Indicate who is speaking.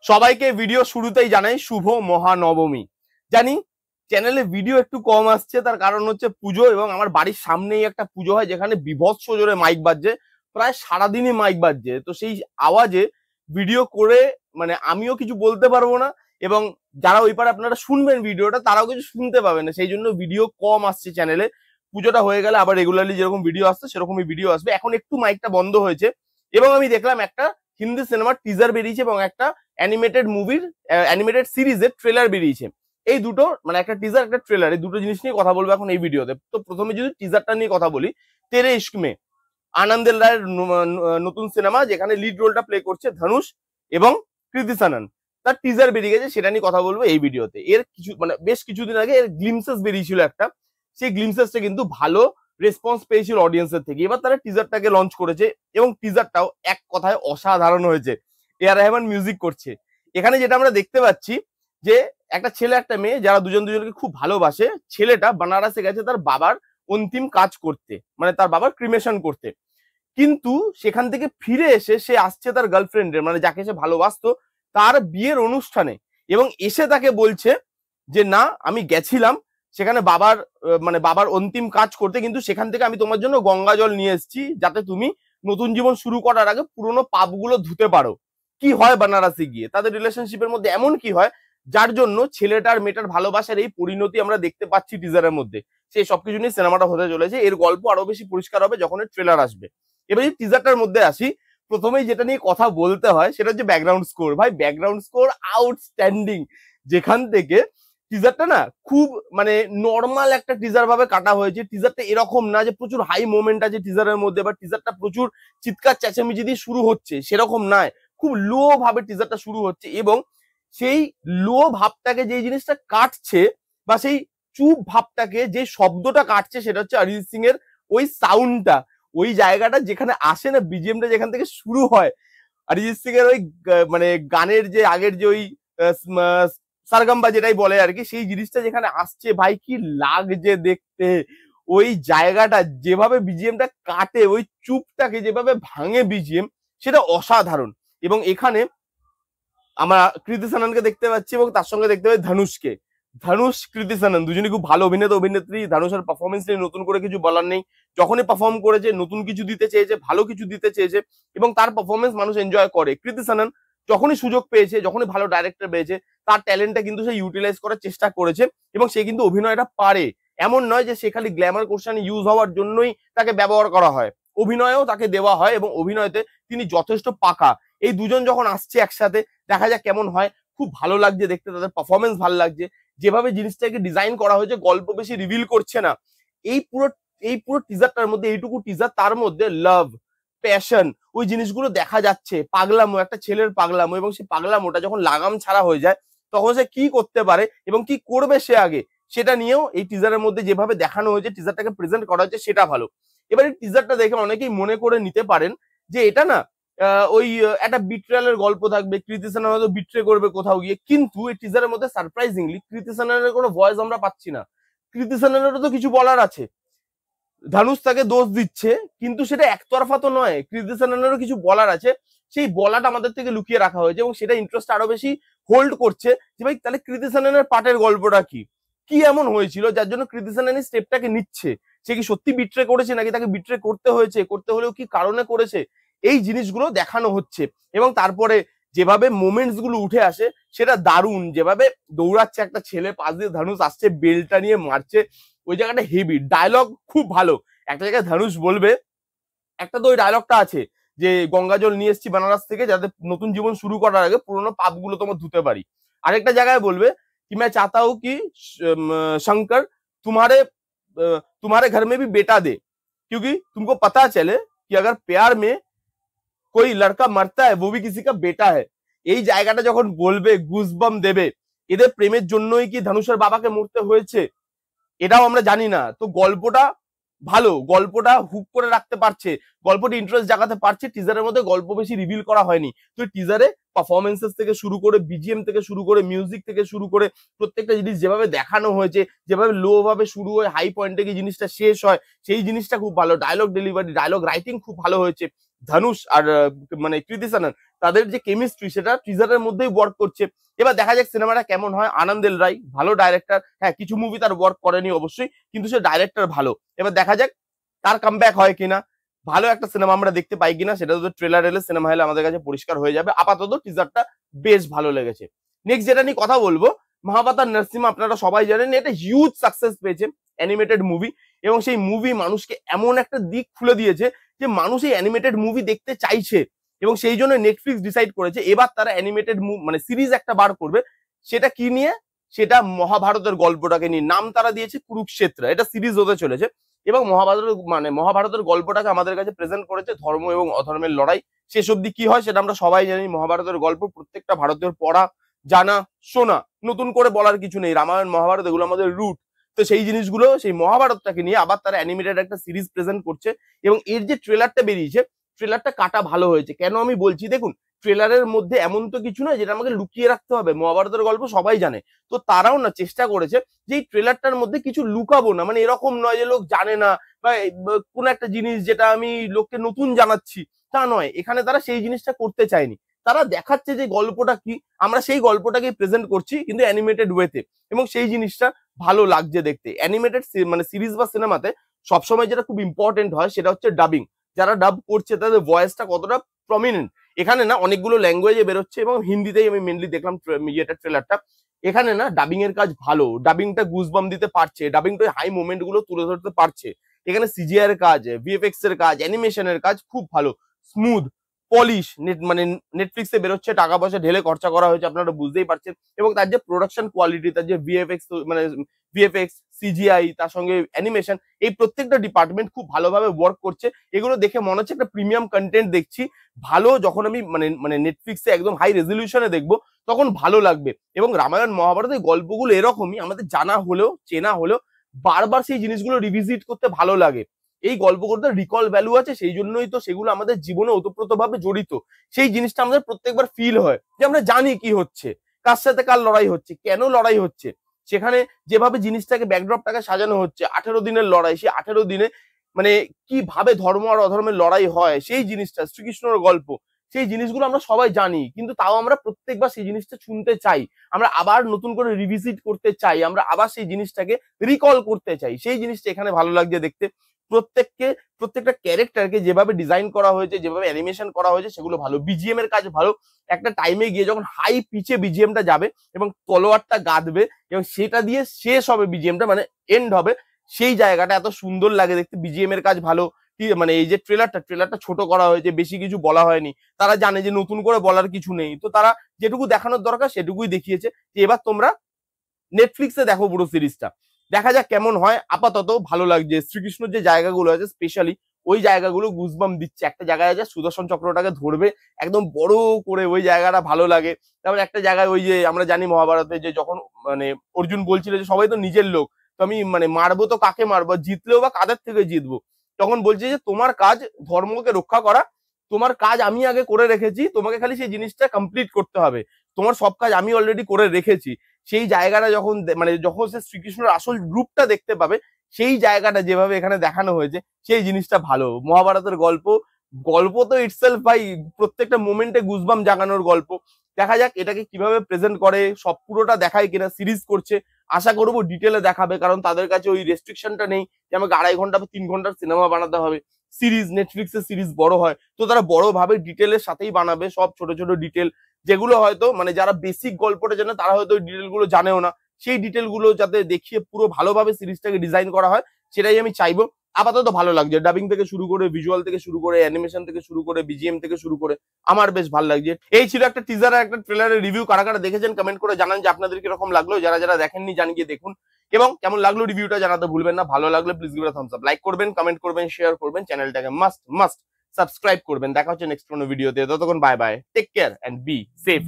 Speaker 1: সবাইকে ভিডিও শুরুতেই জানাই শুভ মহানবমী। জানি চ্যানেলে ভিডিও একটু কম আসছে, তার কারণ হচ্ছে পুজো, এবং আমার বাড়ির সামনেই একটা পুজো হয় যেখানে বিভৎস জোরে মাইক বাজছে, প্রায় সারাদিনই মাইক বাজছে। তো সেই আওয়াজে ভিডিও করে মানে আমিও কিছু বলতে পারবো না, এবং যারা ওই পারে আপনারা শুনবেন ভিডিওটা তারাও কিছু শুনতে পাবেন না, সেই জন্য ভিডিও কম আসছে চ্যানেলে। পুজোটা হয়ে গেলে আবার রেগুলারলি যেরকম ভিডিও আসছে সেরকমই ভিডিও আসবে। এখন একটু মাইকটা বন্ধ হয়েছে, এবং আমি দেখলাম একটা হিন্দি সিনেমার টিজার বেরিয়েছে এবং একটা অ্যানিমেটেড মুভির অ্যানিমেটেড সিরিজের ট্রেলার বেরিয়েছে। এই দুটো মানে একটা টিজার একটা ট্রেলার, এই দুটো জিনিস নিয়ে কথা বলবো এখন এই ভিডিওতে। তো প্রথমে যদি টিজারটা নিয়ে কথা বলি, তেরে ইশক মে, আনন্দেল রায়ের নতুন সিনেমা, যেখানে লিড রোলটা প্লে করছে ধনুষ এবং কৃতি সানন। তার টিজার বেরিয়ে গেছে, সেটা নিয়ে কথা বলবো এই ভিডিওতে। এর কিছু মানে বেশ কিছুদিন আগে এর গ্লিমসেস বেরিয়েছিল একটা, সেই গ্লিমসেসটা কিন্তু ভালো রেসপন্স পেয়েছিল অডিয়েন্সের থেকে। এবার তারা টিজারটাকে লঞ্চ করেছে এবং টিজারটাও এক কথায় অসাধারণ হয়েছে। এআর রহমান মিউজিক করছে। এখানে যেটা আমরা দেখতে পাচ্ছি যে একটা ছেলে একটা মেয়ে যারা দুজন দুজনকে খুব ভালোবাসে, ছেলেটা বানারসে গেছে তার বাবার অন্তিম কাজ করতে, মানে তার বাবার ক্রিমেশন করতে। কিন্তু সেখান থেকে ফিরে এসে সে আসছে তার গার্লফ্রেন্ডের, মানে যাকে সে ভালোবাসতো, তার বিয়ের অনুষ্ঠানে, এবং এসে তাকে বলছে যে না আমি গেছিলাম সেখানে বাবার মানে বাবার অন্তিম কাজ করতে, কিন্তু সেখান থেকে আমি তোমার জন্য গঙ্গা জল নিয়ে এসেছি যাতে তুমি নতুন জীবন শুরু করার আগে পুরোনো পাপগুলো ধুতে পারো। কি হয় বানারসে গিয়ে তাদের রিলেশনশিপের মধ্যে এমন কি হয় যার জন্য ছেলেটার মেয়েটার ভালোবাসার এই পরিণতি আমরা দেখতে পাচ্ছি টিজারের মধ্যে। সেই সবকিছু নিয়ে সিনেমাটা হতে চলেছে। এর গল্প আরো বেশি পরিষ্কার হবে যখন এর ট্রেলার আসবে। এবার এই টিজারটার মধ্যে আসি, প্রথমেই যেটা নিয়ে কথা বলতে হয় সেটা হচ্ছে ব্যাকগ্রাউন্ড স্কোর। ভাই ব্যাকগ্রাউন্ড স্কোর আউটস্ট্যান্ডিং। যেখান থেকে টিজারটা না খুব মানে নর্মাল একটা টিজার ভাবে কাটা হয়েছে। টিজারটা এরকম না যে প্রচুর হাই মোমেন্ট আছে টিজারের মধ্যে, বা টিজারটা প্রচুর চিৎকার চেঁচামেচি দিয়ে শুরু হচ্ছে, সেরকম নয়। খুব লো ভাবে টিজারটা শুরু হচ্ছে, এবং সেই লো ভাবটাকে যে জিনিসটা কাটছে, বা সেই চুপ ভাবটাকে যে শব্দটা কাটছে, সেটা হচ্ছে অরিজিৎ সিং এর ওই সাউন্ডটা, ওই জায়গাটা যেখানে আসে না, বিজিএমটা যেখান থেকে শুরু হয়, অরিজিৎ সিং এর ওই মানে গানের যে আগের যে ওই সারগাম্বা যেটাই বলে আর কি, সেই জিনিসটা যেখানে আসছে, ভাই কি লাগছে দেখতে। ওই জায়গাটা যেভাবে বিজিএমটা কাটে, ওই চুপটাকে যেভাবে ভাঙে বিজিএম, সেটা অসাধারণ। এবং এখানে আমরা কৃতি সাননকে দেখতে পাচ্ছি এবং তার সঙ্গে দেখতে পাই ধনুষকে। ধনুষ কৃতি সানন দুজনই খুব ভালো অভিনেতা অভিনেত্রী। ধনুষের পারফরমেন্স নিয়ে নতুন করে কিছু বলার নেই। যখনই পারফর্ম করেছে নতুন কিছু দিতে চেয়েছে, ভালো কিছু দিতে চেয়েছে, এবং তার পারফরমেন্স মানুষ এনজয় করে। কৃতি সানন যখনই সুযোগ পেয়েছে, যখনই ভালো ডাইরেক্টর পেয়েছে, তার ট্যালেন্টটা কিন্তু সে ইউটিলাইজ করার চেষ্টা করেছে, এবং সে কিন্তু অভিনয়টা পারে। এমন নয় যে সে খালি গ্ল্যামার কোশ্চেনে ইউজ হওয়ার জন্যই তাকে ব্যবহার করা হয়, অভিনয়ও তাকে দেওয়া হয়, এবং অভিনয়তে তিনি যথেষ্ট পাকা। এই দুজন যখন আসছে একসাথে, দেখা যাক কেমন হয়। খুব ভালো লাগছে দেখতে, তাদের পারফরমেন্স ভালো লাগছে, যেভাবে জিনিসটাকে ডিজাইন করা হয়েছে। গল্প বেশি রিভিল করছে না। এই পুরো এই পুরো টিজারটার মধ্যে, এইটুকু টিজার, তার মধ্যে লাভ, প্যাশন, ওই জিনিসগুলো দেখা যাচ্ছে। পাগলামো, একটা ছেলের পাগলামো, এবং সেই পাগলামোটা যখন লাগাম ছাড়া হয়ে যায় তখন সে কি করতে পারে এবং কি করবে সে আগে, সেটা নিয়েও এই টিজারের মধ্যে যেভাবে দেখানো হয়েছে, টিজারটাকে প্রেজেন্ট করা হয়েছে, সেটা ভালো। এবার এই টিজারটা দেখে অনেকেই মনে করে নিতে পারেন যে এটা না ওই একটা বিট্রেয়ালের গল্প থাকবে, কৃতি সানন হয়তো বিট্রে করবে কোথাও গিয়ে। কিন্তু এই টিজারের মধ্যে সারপ্রাইজিংলি কৃতি সাননের কোনো ভয়েস আমরা পাচ্ছি না। কৃতি সাননেরও তো কিছু বলার আছে। ধানুষ তাকে দোষ দিচ্ছে, কিন্তু সেটা একতরফা তো নয়, কৃতি সাননেরও কিছু বলার আছে। সেই বলাটা আমাদের থেকে লুকিয়ে রাখা হয়েছে, এবং সেটা ইন্টারেস্ট আরো বেশি হোল্ড করছে যে ভাই তাহলে কৃতি সাননের পার্টের গল্পটা কি, কি এমন হয়েছিল যার জন্য কৃতি সানন এই স্টেপটাকে নিচ্ছে। সে কি সত্যি বিট্রে করেছে, নাকি তাকে বিট্রে করতে হয়েছে, করতে হলেও কি কারণে করেছে, এই জিনিসগুলো দেখানো হচ্ছে। এবং তারপরে যেভাবে মোমেন্টস গুলো উঠে আসে সেটা দারুণ। যেভাবে দৌড়াচ্ছে একটা ছেলে, পাশ দিয়ে ধনুষ আসছে, বেলটা নিয়ে মারছে, ওই জায়গাটা হেভি। ডায়লগ খুব ভালো। একটা জায়গায় ধনুষ বলবে, একটা তো ওই ডায়লগটা আছে যে গঙ্গা জল নিয়ে এসেছি বানারস থেকে যাতে নতুন জীবন শুরু করার আগে পুরোনো পাপগুলো তোমার ধুতে পারি। আরেকটা জায়গায় বলবে कि मैं चाहता हूं कि शंकर तुम्हारे तुम्हारे घर में भी बेटा दे, क्योंकि तुमको पता चले कि अगर प्यार में कोई लड़का मरता है वो भी किसी का बेटा है। এই জায়গাটা যখন বলবে, গুজবাম দেবে। এদের প্রেমের জন্যই কি ধনুষের বাবাকে মরতে হয়েছে, এটাও আমরা জানি না। তো গল্পটা ভালো, গল্পটা হুক করে রাখতে পারছে, গল্পটা ইন্টারেস্ট জাগাতে পারছে। টিজারের মধ্যে গল্প বেশি রিভিল করা হয়নি। তো টিজারে পারফরমেন্সেস থেকে শুরু করে, বিজিএম থেকে শুরু করে, মিউজিক থেকে শুরু করে, প্রত্যেকটা জিনিস যেভাবে দেখানো হয়েছে, যেভাবে লো ভাবে শুরু হয়ে হাই পয়েন্টে গিয়ে জিনিসটা শেষ হয়, সেই জিনিসটা খুব ভালো। ডায়লগ ডেলিভারি, ডায়লগ রাইটিং খুব ভালো হয়েছে। ধনুষ আর মানে কৃতি সানন তাদের যে কেমিস্ট্রি সেটা টিজারের মধ্যেই ওয়ার্ক করছে। এবার দেখা যাক সিনেমাটা কেমন হয়। আনন্দ এল রায় ভালো ডাইরেক্টর, হ্যাঁ কিছু মুভি তার ওয়ার্ক করেনি অবশ্যই, কিন্তু সে ডাইরেক্টর ভালো। এবার দেখা যাক তার কামব্যাক হয় কিনা, ভালো একটা সিনেমা আমরা দেখতে পাই কিনা, সেটা তো ট্রেলার এলে সিনেমা হলে আমাদের কাছে পরিষ্কার হয়ে যাবে। আপাতত টিজারটা বেশ ভালো লেগেছে। নেক্সট যেটা নিয়ে কথা বলবো, মহাভারত নরসিংহা আপনারা সবাই জানেন এটা হিউজ সাকসেস পেয়েছে অ্যানিমেটেড মুভি, এবং সেই মুভি মানুষকে এমন একটা দিক খুলে দিয়েছে যে মানুষ এই অ্যানিমেটেড মুভি দেখতে চাইছে, এবং সেই জন্য নেটফ্লিক্স ডিসাইড করেছে এবার তারা অ্যানিমেটেড মানে সিরিজ একটা বার করবে। সেটা কি নিয়ে? সেটা মহাভারতের গল্পটাকে নিয়ে। নাম তারা দিয়েছে কুরুক্ষেত্র, এটা সিরিজ হতে চলেছে। এবং মহাভারতের গল্পটাকে আমাদের কাছে প্রেজেন্ট করেছে ধর্ম এবং অধর্মের লড়াই। শেষ অব্দি কি হয় সেটা আমরা সবাই জানি। মহাভারতের গল্প প্রত্যেকটা ভারতীয় পড়া, জানা, শোনা, নতুন করে বলার কিছু নেই। রামায়ণ মহাভারত এগুলো আমাদের রুট। তো সেই জিনিসগুলো, সেই মহাভারতটাকে নিয়ে আবার তারা অ্যানিমেটেড একটা সিরিজ প্রেজেন্ট করছে। এবং এর যে ট্রেলারটা বেরিয়েছে, ট্রেলারটা কাটা ভালো হয়েছে। কেন আমি বলছি, দেখুন ট্রেলারের মধ্যে এমন তো কিছু নয় যেটা আমাকে লুকিয়ে রাখতে হবে। মহাভারতের গল্প সবাই জানে, তো তারাও না চেষ্টা করেছে যে এই ট্রেলারটার মধ্যে কিছু লুকাবো না, মানে এরকম নয় যে লোক জানে না বা কোন একটা জিনিস যেটা আমি লোককে নতুন জানাচ্ছি, তা নয়। এখানে তারা সেই জিনিসটা করতে চায়নি। তারা দেখাচ্ছে যে গল্পটা কি, আমরা সেই গল্পটাকে প্রেজেন্ট করছি কিন্তু অ্যানিমেটেড ওয়েতে, এবং সেই জিনিসটা ভালো লাগছে দেখতে। অ্যানিমেটেড মানে সিরিজ বা সিনেমাতে সবসময় যেটা খুব ইম্পর্টেন্ট হয় সেটা হচ্ছে ডাবিং। যারা ডাব করছে তাদের ভয়েসটা কতটা প্রমিনেন্ট। এখানে না অনেকগুলো ল্যাঙ্গুয়েজে বেরোচ্ছে, এবং হিন্দিতেই আমি মেনলি দেখলাম ট্রেলারটা। এখানে না ডাবিং এর কাজ ভালো, ডাবিংটা গুজবাম দিতে পারছে, ডাবিংটা হাই মোমেন্ট গুলো তুলে ধরতে পারছে। এখানে সিজিআই এর কাজ, ভিএফএক্স এর কাজ, অ্যানিমেশনের কাজ খুব ভালো, স্মুথ, পলিশ। মানে নেটফ্লিক্সে বেরোচ্ছে, টাকা পয়সা ঢেলে খরচা করা হয়েছে, আপনারা বুঝতেই পারছেন। এবং তার যে প্রোডাকশন কোয়ালিটি, তার যে ভিএফএক্স, সিজিআই, তার সঙ্গে অ্যানিমেশন, এই প্রত্যেকটা ডিপার্টমেন্ট খুব ভালোভাবে ওয়ার্ক করছে। এগুলো দেখে মনে হচ্ছে একটা প্রিমিয়াম কন্টেন্ট দেখছি। ভালো, যখন আমি মানে নেটফ্লিক্সে একদম হাই রেজলিউশনে দেখবো তখন ভালো লাগবে। এবং রামায়ণ মহাভারতের গল্পগুলো এরকমই, আমাদের জানা হলেও চেনা হলেও বারবার সেই জিনিসগুলো রিভিজিট করতে ভালো লাগে। এই গল্পগুলোতে রিকল ভ্যালু আছে, সেই জন্যই তো সেগুলো আমাদের জীবনে ওতপ্রোতভাবে জড়িত। সেই জিনিসটা আমাদের প্রত্যেকবার ফিল হয় যে আমরা জানি কি হচ্ছে, কার সাথে কার লড়াই হচ্ছে, কেন লড়াই হচ্ছে। সেখানে যেভাবে জিনিসটাকে ব্যাকড্রপটাকে সাজানো হচ্ছে, 18 দিনের লড়াই, সেই 18 দিনে মানে কিভাবে ধর্ম আর অধর্মের লড়াই হয়, সেই জিনিসটা শ্রীকৃষ্ণর গল্প, সেই জিনিসগুলো আমরা সবাই জানি, কিন্তু তাও আমরা প্রত্যেকবার সেই জিনিসটা শুনতে চাই, আমরা আবার নতুন করে রিভিজিট করতে চাই, আমরা আবার সেই জিনিসটাকে রিকল করতে চাই। সেই জিনিসটা এখানে ভালো লাগছে দেখতে। প্রত্যেকটা ক্যারেক্টারকে যেভাবে ডিজাইন করা হয়েছে, যেভাবে অ্যানিমেশন করা হয়েছে, সেগুলো ভালো। বিজিএম এর কাজ ভালো। একটা টাইমে গিয়ে যখন হাই পিচে বিজিএমটা যাবে এবং তলোয়ারটা গাঁদবে এবং সেটা দিয়ে শেষ হবে বিজিএমটা, মানে এন্ড হবে, সেই জায়গাটা এত সুন্দর লাগে দেখতে। বিজিএম এর কাজ ভালো। মানে এই যে ট্রেলারটা ছোট করা হয়েছে, বেশি কিছু বলা হয়নি। তারা জানে যে নতুন করে বলার কিছু নেই, তো তারা যেটুকু দেখানোর দরকার সেটুকুই দেখিয়েছে। যে এবার তোমরা নেটফ্লিক্সে দেখো পুরো সিরিজটা, দেখা যাক কেমন হয়। আপাতত ভালো লাগছে। শ্রীকৃষ্ণর যে জায়গাগুলো আছে স্পেশালি ওই জায়গাগুলো গুজবাম দিচ্ছে। একটা জায়গায় আছে সুদর্শন চক্রটাকে ধরবে একদম বড় করে, ওই জায়গাটা ভালো লাগে। তারপর একটা জায়গায় ওই যে আমরা জানি মহাভারতে যে যখন মানে অর্জুন বলছিল যে সবাই তো নিজের লোক, তো আমি মানে মারবো তো কাকে মারবো, জিতলেও বা কাদের থেকে জিতবো, তখন বলছে যে তোমার কাজ ধর্মকে রক্ষা করা, তোমার কাজ আমি আগে করে রেখেছি, তোমাকে খালি সেই জিনিসটা কমপ্লিট করতে হবে, তোমার সব কাজ আমি অলরেডি করে রেখেছি। সেই জায়গাটা যখন মানে যখন সে শ্রীকৃষ্ণের আসল রূপটা দেখতে পাবে, সেই জায়গাটা যেভাবে এখানে দেখানো হয়েছে সেই জিনিসটা ভালো। মহাভারতের গল্প তো ইটসেলফ ভাই, প্রত্যেকটা মোমেন্টে গুজবাম জাগানোর গল্প। দেখা যাক এটাকে কিভাবে প্রেজেন্ট করে, সব পুরোটা দেখায় কিনা। সিরিজ করছে, আশা করবো ডিটেলে দেখাবে, কারণ তাদের কাছে ওই রেস্ট্রিকশনটা নেই যে আমাকে 2.5 ঘন্টা বা 3 ঘন্টার সিনেমা বানাতে হবে। সিরিজ, নেটফ্লিক্সের সিরিজ বড় হয় তো তারা বড় ভাবে ডিটেলের সাথেই বানাবে, সব ছোট ছোট ডিটেল যেগুলো হয়তো মানে যারা বেসিক গল্পটা জানে তারা হয়তো ওই ডিটেল গুলো জানেও না, সেই ডিটেল গুলো যাতে দেখিয়ে পুরো ভালোভাবে সিরিজটাকে ডিজাইন করা হয় সেটাই আমি চাইবো। আপাতত ভালো লাগছে, ডাবিং থেকে শুরু করে, ভিজুয়াল থেকে শুরু করে, অ্যানিমেশন থেকে শুরু করে, বিজিএম থেকে শুরু করে আমার বেশ ভালো লাগছে। এই ছিল একটা টিজার আর একটা ট্রেলারের রিভিউ। কারা কারা দেখেছেন কমেন্ট করে জানান যে আপনাদের কিরকম লাগলো। যারা যারা দেখেননি জানিয়ে দেখুন, এবং কেমন লাগলো রিভিউটা জানাতে ভুলবেন না। ভালো লাগলে please give a Thums up, like করবেন, কমেন্ট করবেন, শেয়ার করবেন, চ্যানেলটাকে মাস্ট সাবস্ক্রাইব করবেন। দেখা হচ্ছে নেক্সট কোনো ভিডিওতে, ততক্ষণ bye bye, take care and be safe.